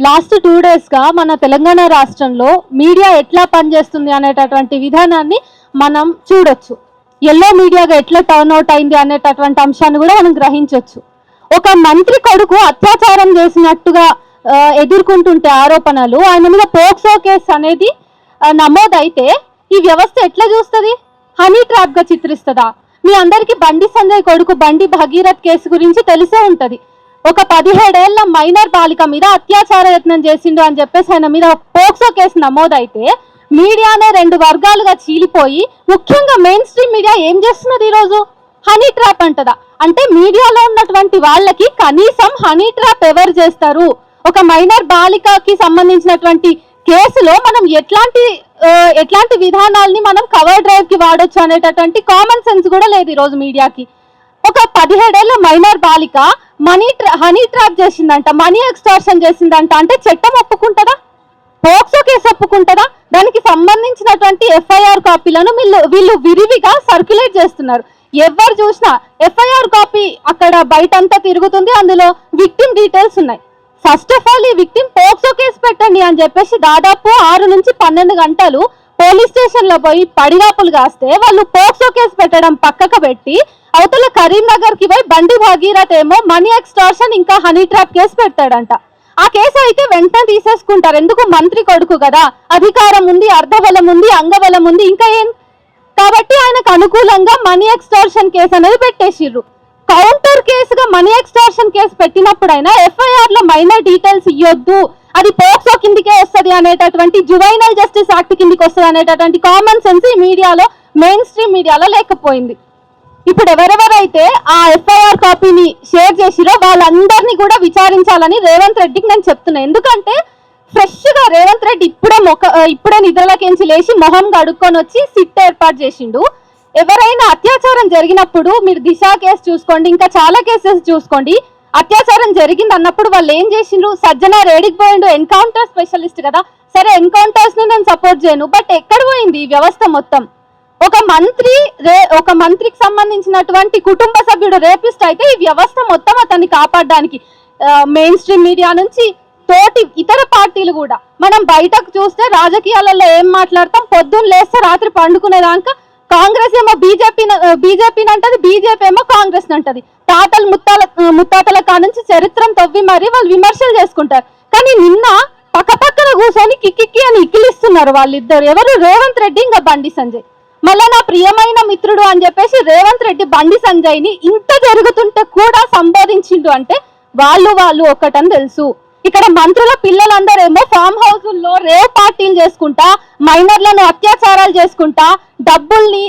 Last 2 డేస్గా మన తెలంగాణ రాష్ట్రంలో media ఎట్లా పనిచేస్తుంది అనేటటువంటి విధానాన్ని మనం చూడొచ్చు. ఎల్లో మీడియాగా ఎట్లా టర్న్అవుట్ అయింది అనేటటువంటి అంశాన్ని కూడా మనం గ్రహించవచ్చు. ఒక మంత్రి కొడుకు అత్యాచారం చేసినట్టుగా ఎదుర్కొంటుంటే ఆరోపణలు, ఆయన మీద పోక్సో కేసు అనేది నమోదైతే ఈ వ్యవస్థ ఎట్లా చూస్తుంది? హనీ ట్రాప్గా చిత్రిస్తుందా? మీ అందరికీ బండి సంజయ్ కొడుకు బండి భగీరథ్ కేసు గురించి తెలిసే ఉంటుంది. ఒక 17 ఏళ్ల మైనర్ బాలిక మీద అత్యాచార యత్నం చేసిండు అని చెప్పేసి ఆయన మీద పోక్సో కేసు నమోదైతే మీడియానే 2 వర్గాలుగా చీలిపోయి, ముఖ్యంగా మెయిన్ స్ట్రీమ్ మీడియా ఏం చేస్తున్నది ఈరోజు? హనీ ట్రాప్ అంటదా? అంటే మీడియాలో ఉన్నటువంటి వాళ్ళకి కనీసం హనీ ట్రాప్ ఎవరు చేస్తారు, ఒక మైనర్ బాలికకి సంబంధించినటువంటి కేసులో మనం ఎట్లాంటి విధానాల్ని మనం కవర్ డ్రైవ్ కి వాడొచ్చు అనేటటువంటి కామన్ సెన్స్ కూడా లేదు ఈరోజు మీడియాకి. ఒక 17 ఏళ్ల మైనర్ బాలిక హనీ ట్రాప్ చేసిందంట, మనీ ఎక్స్టార్షన్ చేసిందంట అంటే చట్టం ఒప్పుకుంటుందా? POCSO case ఒప్పుకుంటుందా? దానికి సంబంధించినటువంటి ఎఫ్ఐఆర్ కాపీలను వీళ్ళు విరివిగా సర్క్యులేట్ చేస్తున్నారు. ఎవరు చూసినా ఎఫ్ఐఆర్ కాపీ అక్కడ బయటంతా తిరుగుతుంది, అందులో విక్టిమ్ డీటెయిల్స్ ఉన్నాయి. ఫస్ట్ ఆఫ్ ఆల్ ఈ విక్టిమ్ పోక్సో కేసు పెట్టండి అని చెప్పేసి దాదాపు 6 నుంచి 12 గంటలు పోలీస్ స్టేషన్లో పోయి పడిగాపులు కాస్తే వాళ్ళు పోక్సో కేసు పెట్టడం పక్కకు పెట్టి అవతల కరీంనగర్ కి పోయి బండి భగీరథ్ ఏమో మనీ ఎక్స్టార్షన్ ఇంకా హనీ ట్రాప్ కేసు పెడతాడంట. ఆ కేసు అయితే వెంటనే తీసేసుకుంటారు. ఎందుకు? మంత్రి కొడుకు కదా, అధికారం ఉంది, అర్ధబలం ఉంది, అంగబలం ఉంది, ఇంకా ఏం. కాబట్టి ఆయనకు అనుకూలంగా మనీ ఎక్స్టార్షన్ కేసు అనేది పెట్టేసిర్రు. కౌంటర్ కేసుగా మనీ ఎక్స్టార్షన్ కేసు పెట్టినప్పుడైనా ఎఫ్ఐఆర్ లో మైనర్ డీటెయిల్స్ ఇవ్వద్దు, అది పోక్సో కిందికే వస్తుంది అనేటటువంటి, జువైనల్ జస్టిస్ యాక్ట్ కిందికి వస్తుంది అనేటటువంటి కామన్ సెన్స్ ఈ మీడియాలో, మెయిన్ స్ట్రీమ్ మీడియాలో లేకపోయింది. ఇప్పుడు ఎవరెవరైతే ఆ ఎఫ్ఐఆర్ కాపీని షేర్ చేసిరో వాళ్ళందరినీ కూడా విచారించాలని రేవంత్ రెడ్డికి నేను చెప్తున్నాను. ఎందుకంటే ఫ్రెష్ గా రేవంత్ రెడ్డి ఇప్పుడే నిద్రలకించి లేచి మొహం కడుక్కొని వచ్చి సిట్ ఏర్పాటు చేసిండు. ఎవరైనా అత్యాచారం జరిగినప్పుడు మీరు దిశ కేసు చూసుకోండి, ఇంకా చాలా కేసెస్ చూసుకోండి, అత్యాచారం జరిగింది అన్నప్పుడు వాళ్ళు ఏం చేసిండ్రు? సజ్జన రేడికి పోయిండు, ఎన్కౌంటర్ స్పెషలిస్ట్ కదా, సరే ఎన్కౌంటర్స్ ని నేను సపోర్ట్ చేయను, బట్ ఎక్కడ పోయింది ఈ వ్యవస్థ మొత్తం? ఒక మంత్రికి సంబంధించినటువంటి కుటుంబ సభ్యుడు రేపిస్ట్ అయితే ఈ వ్యవస్థ మొత్తం అతన్ని కాపాడడానికి మెయిన్ స్ట్రీమ్ మీడియా నుంచి తోటి ఇతర పార్టీలు కూడా, మనం బయటకు చూస్తే రాజకీయాలలో ఏం మాట్లాడతాం, పొద్దున్న లేస్తే రాత్రి పండుకునేదాకా కాంగ్రెస్ ఏమో బీజేపీని అంటది, బీజేపీ ఏమో కాంగ్రెస్ అంటది. తాతలు ముత్తాతల కానుంచి చరిత్రను తవ్వి మరి వాళ్ళు విమర్శలు చేసుకుంటారు. కానీ నిన్న పక్కన కూర్చొని కిక్కి అని ఇక్కిలిస్తున్నారు వాళ్ళిద్దరు. ఎవరు? రేవంత్ రెడ్డి ఇంకా బండి సంజయ్. మళ్ళా నా ప్రియమైన మిత్రుడు అని చెప్పేసి రేవంత్ రెడ్డి బండి సంజయ్ని ఇంత జరుగుతుంటే కూడా సంబోధించిండు అంటే వాళ్ళు ఒకటని తెలుసు. ఇక్కడ మంత్రుల పిల్లలందరేమో ఫామ్ హౌస్ల్లో రేవ్ పార్టీలు చేసుకుంటా, మైనర్లను అత్యాచారాలు చేసుకుంటా, డబ్బుల్ని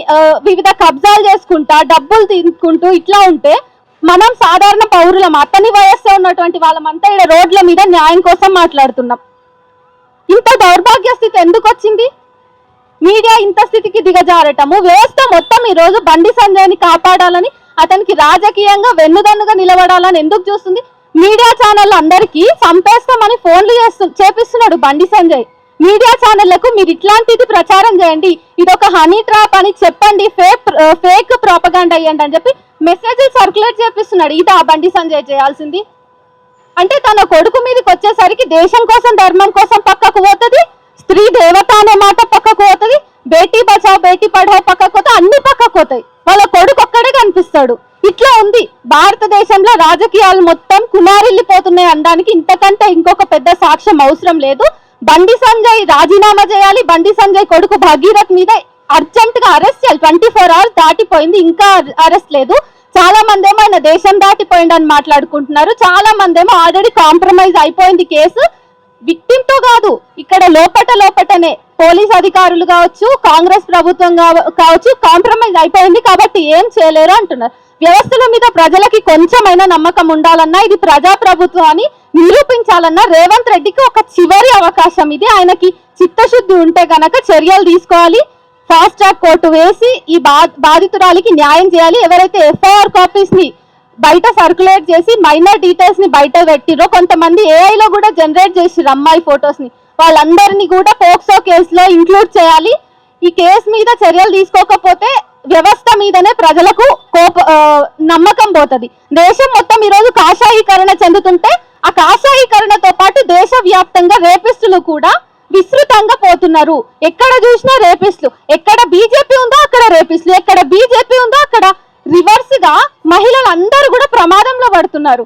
వివిధ కబ్జాలు చేసుకుంటా, డబ్బులు తీసుకుంటూ ఇట్లా ఉంటే మనం సాధారణ పౌరులం, అతని వయస్సు ఉన్నటువంటి వాళ్ళమంతా ఇక్కడ రోడ్ల మీద న్యాయం కోసం మాట్లాడుతున్నాం. ఇంత దౌర్భాగ్య స్థితి ఎందుకు వచ్చింది? మీడియా ఇంత స్థితికి దిగజారటము, వ్యవస్థ మొత్తం ఈరోజు బండి సంజయ్ని కాపాడాలని, అతనికి రాజకీయంగా వెన్నుదన్నుగా నిలబడాలని ఎందుకు చూస్తుంది? మీడియా ఛానల్ అందరికీ చంపేస్తామని ఫోన్లు చేపిస్తున్నాడు బండి సంజయ్. మీడియా ఛానళ్లకు మీరు ఇట్లాంటిది ప్రచారం చేయండి, ఇది ఒక హనీ ట్రాప్ అని చెప్పండి, ఫేక్ ప్రాపగాండా అయ్యండి అని చెప్పి మెసేజ్లు సర్క్యులేట్ చేపిస్తున్నాడు. ఇదా బండి సంజయ్ చేయాల్సింది? అంటే తన కొడుకు మీదకి వచ్చేసరికి దేశం కోసం, ధర్మం కోసం పక్కకు పోతుంది, స్త్రీ దేవత అనే మాట పక్కకు పోతుంది, బేటీ బచావ్ బేటీ పఢావ్ పక్కకు పోతే అన్ని పక్కకు పోతాయి, వాళ్ళ కొడుకు ఒక్కడే కనిపిస్తాడు. ఇట్లా ఉంది భారతదేశంలో రాజకీయాలు మొత్తం కుమారిల్లిపోతున్నాయి అనడానికి ఇంతకంటే ఇంకొక పెద్ద సాక్ష్యం అవసరం లేదు. బండి సంజయ్ రాజీనామా చేయాలి, బండి సంజయ్ కొడుకు భగీరథ్ మీద అర్జెంట్ గా అరెస్ట్ చేయాలి. 24 hours దాటిపోయింది, ఇంకా అరెస్ట్ లేదు. చాలా మంది ఏమో ఆయన దేశం దాటిపోయిందని మాట్లాడుకుంటున్నారు, చాలా మంది ఏమో ఆల్రెడీ కాంప్రమైజ్ అయిపోయింది కేసు. విక్టిమ్ తో కాదు, ఇక్కడ లోపటనే పోలీస్ అధికారులు కావచ్చు, కాంగ్రెస్ ప్రభుత్వం కావచ్చు, కాంప్రమైజ్ అయిపోయింది కాబట్టి ఏం చేయలేరు అంటున్నారు. వ్యవస్థల మీద ప్రజలకి కొంచెమైనా నమ్మకం ఉండాలన్నా, ఇది ప్రజాప్రభుత్వం అని నిరూపించాలన్నా రేవంత్ రెడ్డికి ఒక చివరి అవకాశం ఇది. ఆయనకి చిత్తశుద్ధి ఉంటే గనక చర్యలు తీసుకోవాలి, ఫాస్ట్ ట్రాక్ కోర్టు వేసి ఈ బాధితురాలికి న్యాయం చేయాలి. ఎవరైతే ఎఫ్ఐఆర్ కాపీస్ ని బయట సర్క్యులేట్ చేసి మైనర్ డీటెయిల్స్ ని బయట పెట్టిరో, కొంతమంది ఏఐలో కూడా జనరేట్ చేసిర్రు అమ్మాయి ఫొటోస్ ని, వాళ్ళందరినీ కూడా పోక్సో కేసులో ఇంక్లూడ్ చేయాలి. ఈ కేసు మీద చర్యలు తీసుకోకపోతే వ్యవస్థ మీదనే ప్రజలకు నమ్మకం పోతుంది. దేశం మొత్తం ఈరోజు కాషాయీకరణ చెందుతుంటే ఆ కాషాయీకరణతో పాటు దేశవ్యాప్తంగా రేపిస్టులు కూడా విస్తృతంగా పోతున్నారు. ఎక్కడ చూసినా రేపిస్టులు, ఎక్కడ బీజేపీ ఉందో అక్కడ రేపిస్టులు, ఎక్కడ బీజేపీ ఉందో అక్కడ రివర్స్ గా మహిళలందరూ కూడా ప్రమాదంలో పడుతున్నారు.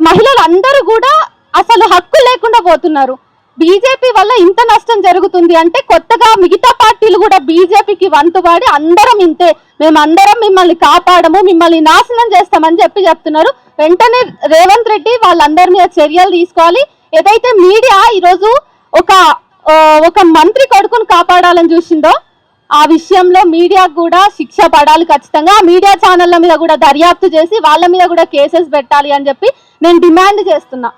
మహిళలందరూ కూడా అసలు హక్కు లేకుండా పోతున్నారు. బీజేపీ వల్ల ఇంత నష్టం జరుగుతుంది అంటే కొత్తగా మిగతా పార్టీలు కూడా బీజేపీకి వంతువాడి అందరం ఇంతే, మేమందరం మిమ్మల్ని కాపాడము, మిమ్మల్ని నాశనం చేస్తామని చెప్తున్నారు. వెంటనే రేవంత్ రెడ్డి వాళ్ళందరి మీద చర్యలు తీసుకోవాలి. ఏదైతే మీడియా ఈరోజు ఒక మంత్రి కొడుకును కాపాడాలని చూసిందో ఆ విషయంలో మీడియాకు కూడా శిక్ష పడాలి ఖచ్చితంగా. ఆ మీడియా ఛానళ్ళ మీద కూడా దర్యాప్తు చేసి వాళ్ళ మీద కూడా కేసెస్ పెట్టాలి అని చెప్పి నేను డిమాండ్ చేస్తున్నా.